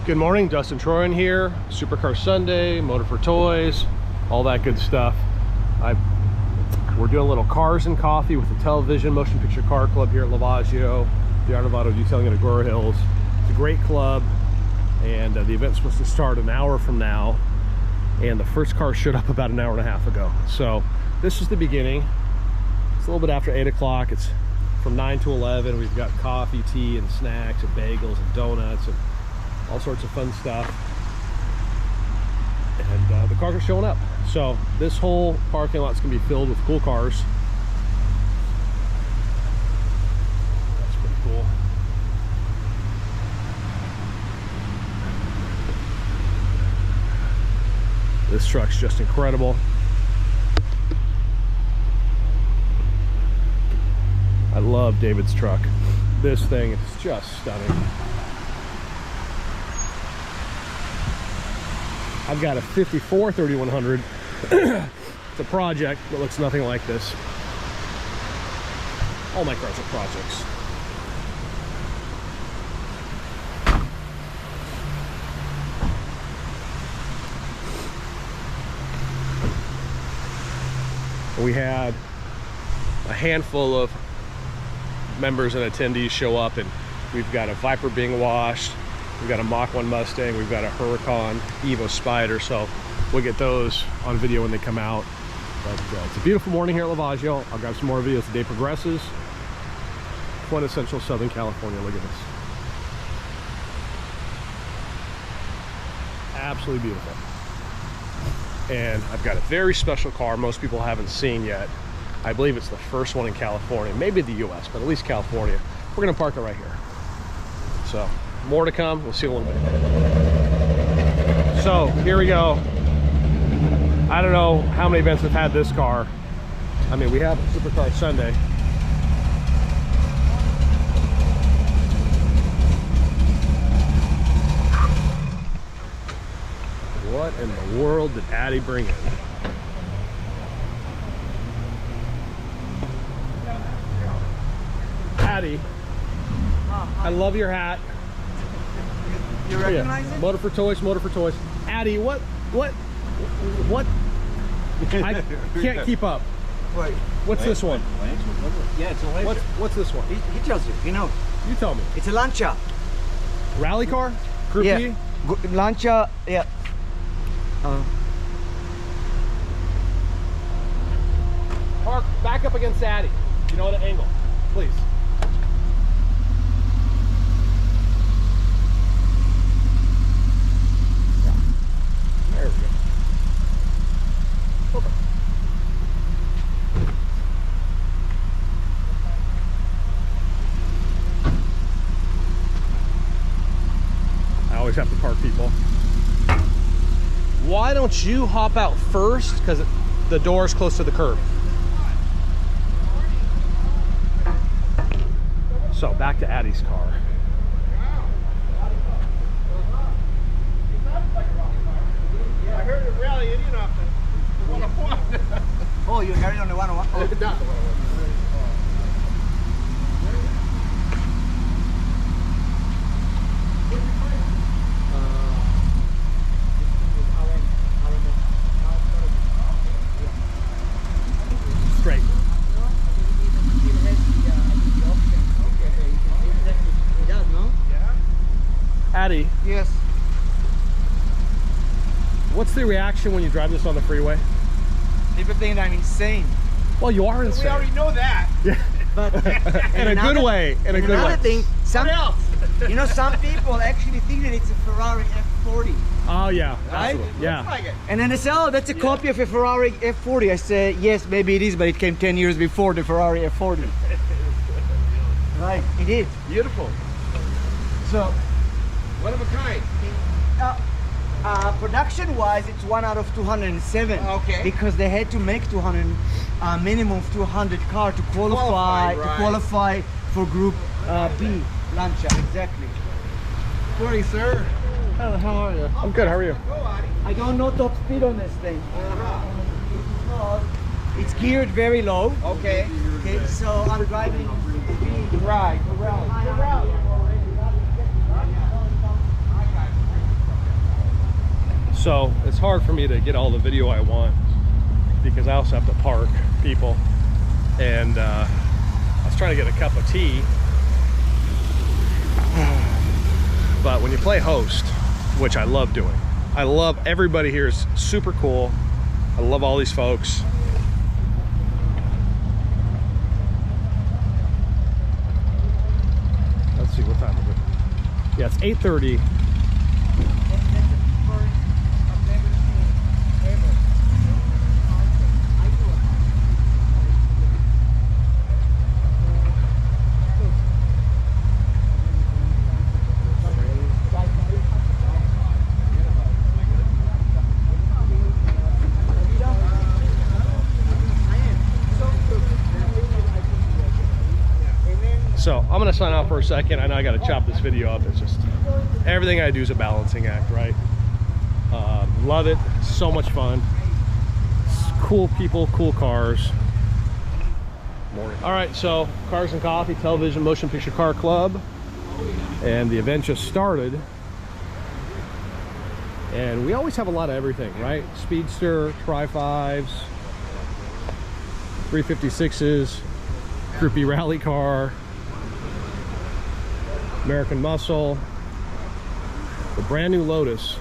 Good morning, Dustin Troyan here. Supercar Sunday, Motor for Toys, all that good stuff. We're doing a little cars and coffee with the Television Motion Picture Car Club here at Lavaggio, the Art of Auto Detailing in Agoura Hills. It's a great club, and the event's supposed to start an hour from now, and the first car showed up about an hour and a half ago. So this is the beginning. It's a little bit after 8 o'clock. It's from 9 to 11. We've got coffee, tea, and snacks, and bagels, and donuts, and all sorts of fun stuff. And the cars are showing up. So this whole parking lot's gonna be filled with cool cars. That's pretty cool. This truck's just incredible. I love David's truck. This thing is just stunning. I've got a 54 3100. It's a project that looks nothing like this. All my cars are projects. We had a handful of members and attendees show up, and we've got a Viper being washed, we've got a Mach 1 Mustang, we've got a Huracan Evo Spider, so we'll get those on video when they come out. But it's a beautiful morning here at Lavaggio. I'll grab some more videos as the day progresses. Quintessential Southern California. Look at this. Absolutely beautiful. And I've got a very special car most people haven't seen yet. I believe it's the first one in California, maybe the US, but at least California. We're gonna park it right here. So more to come. We'll see you in a little bit. So here we go. I don't know how many events have had this car. I mean, we have a Supercar Sunday. What in the world did Addie bring in? Addie, I love your hat. You recognize it? Motor for Toys, Motor for Toys. Addie, what? I can't keep up. Wait. What's this one? Yeah, it's a Lancia. What's this one? He tells you, you know. You tell me. It's a Lancia. Rally car? Group Yeah. E? Lancia, yeah. Park back up against Addie. You know what, an angle, please. Yeah. There we go. Perfect. I always have to park people. Why don't you hop out first? Because the door is close to the curb. So back to Addie's car. I heard a rally Indian off the 101. Oh, you carried on the 101? Oh. Not the 101. Straight. It does, no? Addie, Yes. what's the reaction when you drive this on the freeway? People think I'm insane. Well, you are We insane. already know that. Yeah. But In a good way. In a good another way. thing, some What else? you know, some people actually think that it's a Ferrari F40. Oh yeah. Right? Absolutely. Yeah. Looks like it. And then they say, oh, that's a copy of a Ferrari F40. I say, yes, maybe it is, but it came 10 years before the Ferrari F40. Right, it is. Beautiful. So, One of a kind. production-wise, it's 1 out of 207. Okay. Because they had to make 200, minimum of 200 car to Qualify, right. qualify for Group B, Lancia, exactly. Morning, sir. Oh, how are you? I'm good. How are you? Go, Addie. I don't know top speed on this thing. It's geared very low. Okay. Okay, so I'm driving speed. Right. Around. So it's hard for me to get all the video I want because I also have to park people. And I was trying to get a cup of tea. But when you play host, which I love doing, I love everybody here is super cool. I love all these folks. Let's see what time is it. Yeah, it's 8:30. So I'm gonna sign off for a second. I know I gotta chop this video up. It's just, everything I do is a balancing act, right? Love it, so much fun. Cool people, cool cars. Morning. All right, so Cars and Coffee, Television Motion Picture Car Club. And the event just started. And we always have a lot of everything, right? Speedster, Tri-5s, 356s, Groupie Rally Car, American Muscle, the brand new Lotus.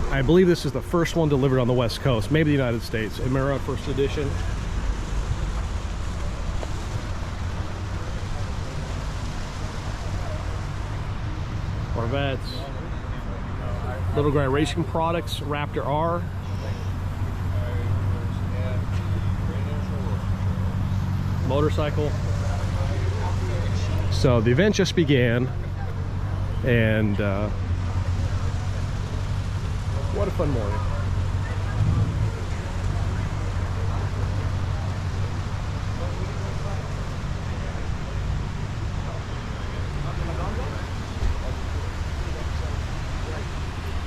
I believe this is the first one delivered on the West Coast, maybe the United States. Emira first edition. Corvettes. Little Guy Racing Products, Raptor R. Motorcycle. So the event just began, and what a fun morning.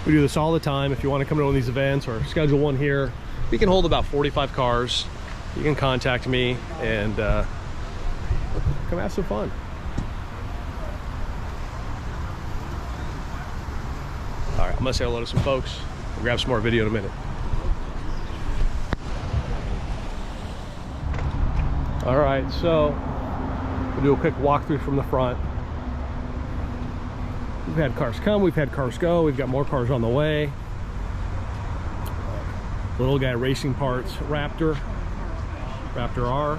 We do this all the time. If you want to come to one of these events or schedule one here, we can hold about 45 cars. You can contact me and come have some fun. All right, I'm gonna say hello to some folks. We'll grab some more video in a minute. All right, so we'll do a quick walkthrough from the front. We've had cars come, we've had cars go, we've got more cars on the way. Little Guy Racing Parts, Raptor R.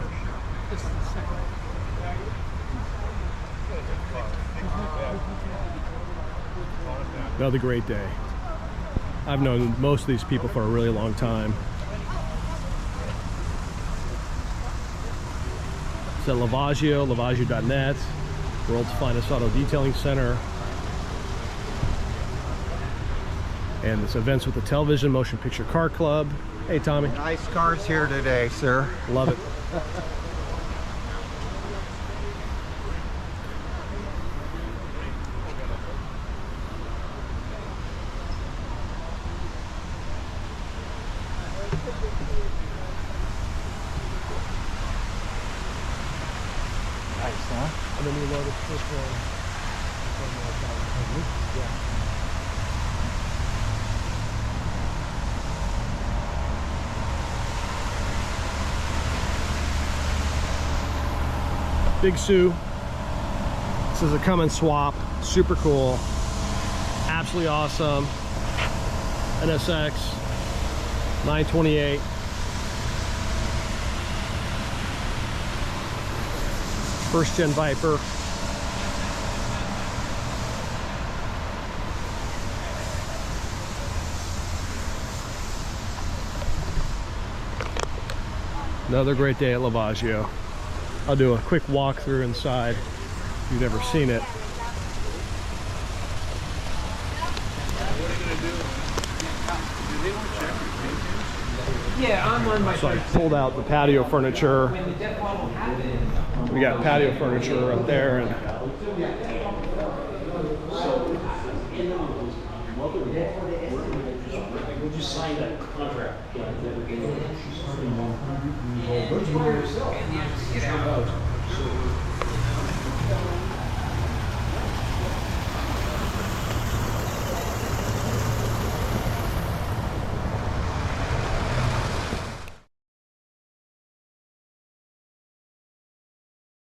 Another great day. I've known most of these people for a really long time. It's at Lavaggio, Lavaggio.net, world's finest auto detailing center. And this event's with the Television Motion Picture Car Club. Hey, Tommy. Nice cars here today, sir. Love it. Nice, huh? And then we loaded this one. Yeah. Big Sue. This is a come and swap. Super cool. Absolutely awesome. NSX 928. First gen Viper. Another great day at Lavaggio. I'll do a quick walkthrough inside if you've never seen it. Yeah, I'm on my So I pulled out the patio furniture. We got patio furniture up there, and We'll just sign that contract.